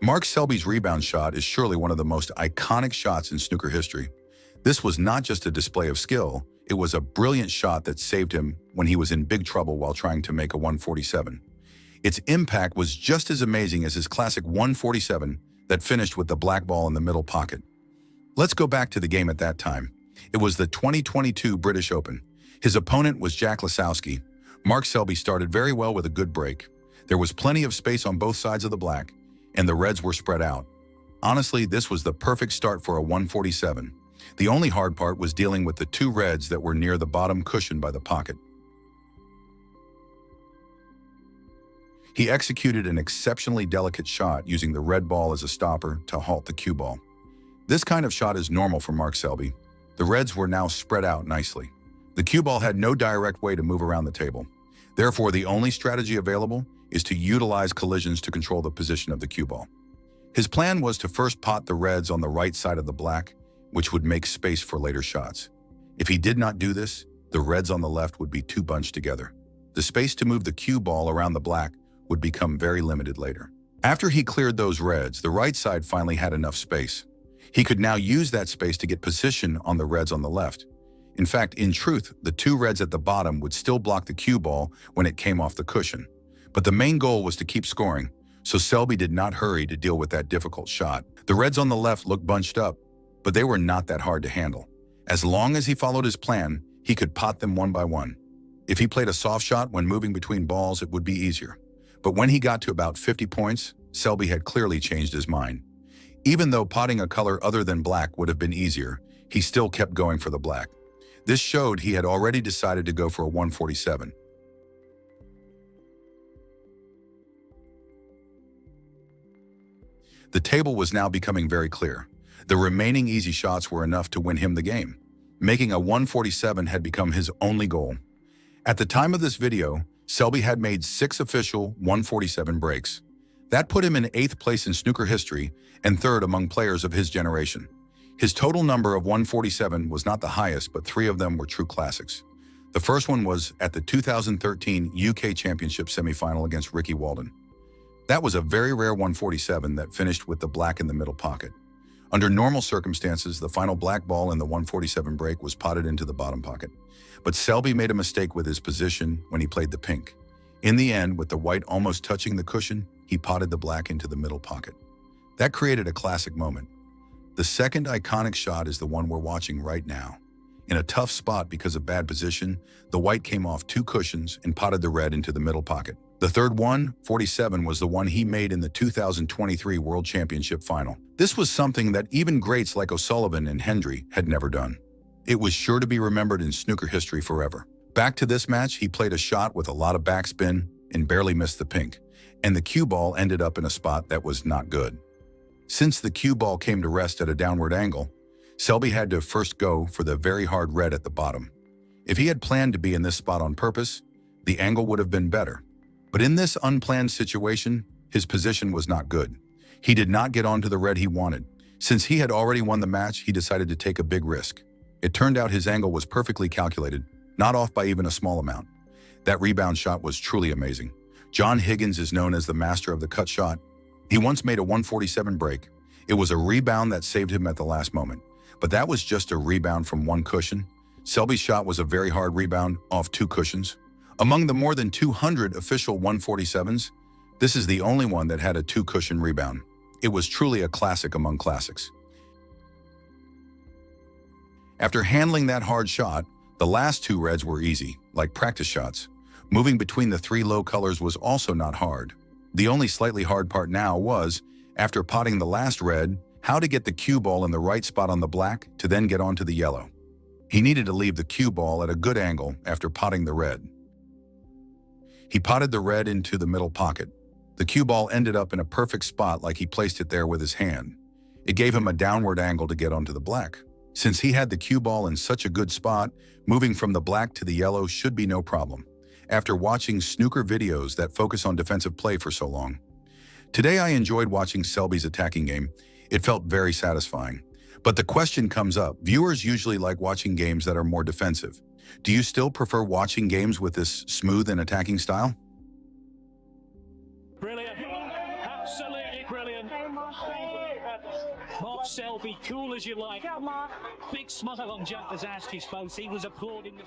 Mark Selby's rebound shot is surely one of the most iconic shots in snooker history. This was not just a display of skill, it was a brilliant shot that saved him when he was in big trouble while trying to make a 147. Its impact was just as amazing as his classic 147 that finished with the black ball in the middle pocket. Let's go back to the game at that time. It was the 2022 British Open. His opponent was Jack Lisowski. Mark Selby started very well with a good break. There was plenty of space on both sides of the black, and the reds were spread out. Honestly, this was the perfect start for a 147. The only hard part was dealing with the two reds that were near the bottom cushion by the pocket. He executed an exceptionally delicate shot using the red ball as a stopper to halt the cue ball. This kind of shot is normal for Mark Selby. The reds were now spread out nicely. The cue ball had no direct way to move around the table. Therefore, the only strategy available is to utilize collisions to control the position of the cue ball. His plan was to first pot the reds on the right side of the black, which would make space for later shots. If he did not do this, the reds on the left would be too bunched together. The space to move the cue ball around the black would become very limited later. After he cleared those reds, the right side finally had enough space. He could now use that space to get position on the reds on the left. In fact, in truth, the two reds at the bottom would still block the cue ball when it came off the cushion. But the main goal was to keep scoring, so Selby did not hurry to deal with that difficult shot. The reds on the left looked bunched up, but they were not that hard to handle. As long as he followed his plan, he could pot them one by one. If he played a soft shot when moving between balls, it would be easier. But when he got to about 50 points, Selby had clearly changed his mind. Even though potting a color other than black would have been easier, he still kept going for the black. This showed he had already decided to go for a 147. The table was now becoming very clear. The remaining easy shots were enough to win him the game. Making a 147 had become his only goal. At the time of this video, Selby had made 6 official 147 breaks. That put him in 8th place in snooker history and 3rd among players of his generation. His total number of 147 was not the highest, but 3 of them were true classics. The first one was at the 2013 UK Championship semifinal against Ricky Walden. That was a very rare 147 that finished with the black in the middle pocket. Under normal circumstances, the final black ball in the 147 break was potted into the bottom pocket. But Selby made a mistake with his position when he played the pink. In the end, with the white almost touching the cushion, he potted the black into the middle pocket. That created a classic moment. The second iconic shot is the one we're watching right now. In a tough spot because of bad position, the white came off 2 cushions and potted the red into the middle pocket. The third 147 was the one he made in the 2023 World Championship final. This was something that even greats like O'Sullivan and Hendry had never done. It was sure to be remembered in snooker history forever. Back to this match, he played a shot with a lot of backspin and barely missed the pink, and the cue ball ended up in a spot that was not good. Since the cue ball came to rest at a downward angle, Selby had to first go for the very hard red at the bottom. If he had planned to be in this spot on purpose, the angle would have been better. But in this unplanned situation, his position was not good. He did not get onto the red he wanted. Since he had already won the match, he decided to take a big risk. It turned out his angle was perfectly calculated, not off by even a small amount. That rebound shot was truly amazing. John Higgins is known as the master of the cut shot. He once made a 147 break. It was a rebound that saved him at the last moment. But that was just a rebound from 1 cushion. Selby's shot was a very hard rebound off 2 cushions. Among the more than 200 official 147s, this is the only one that had a 2-cushion rebound. It was truly a classic among classics. After handling that hard shot, the last 2 reds were easy, like practice shots. Moving between the 3 low colors was also not hard. The only slightly hard part now was, after potting the last red, how to get the cue ball in the right spot on the black to then get onto the yellow. He needed to leave the cue ball at a good angle after potting the red. He potted the red into the middle pocket. The cue ball ended up in a perfect spot like he placed it there with his hand. It gave him a downward angle to get onto the black. Since he had the cue ball in such a good spot, moving from the black to the yellow should be no problem. After watching snooker videos that focus on defensive play for so long. Today I enjoyed watching Selby's attacking game. It felt very satisfying. But the question comes up, viewers usually like watching games that are more defensive. Do you still prefer watching games with this smooth and attacking style? Brilliant. Absolutely brilliant. Mark Selby, cool as you like. Big smile on Jack Lisowski's face. He was applauding the...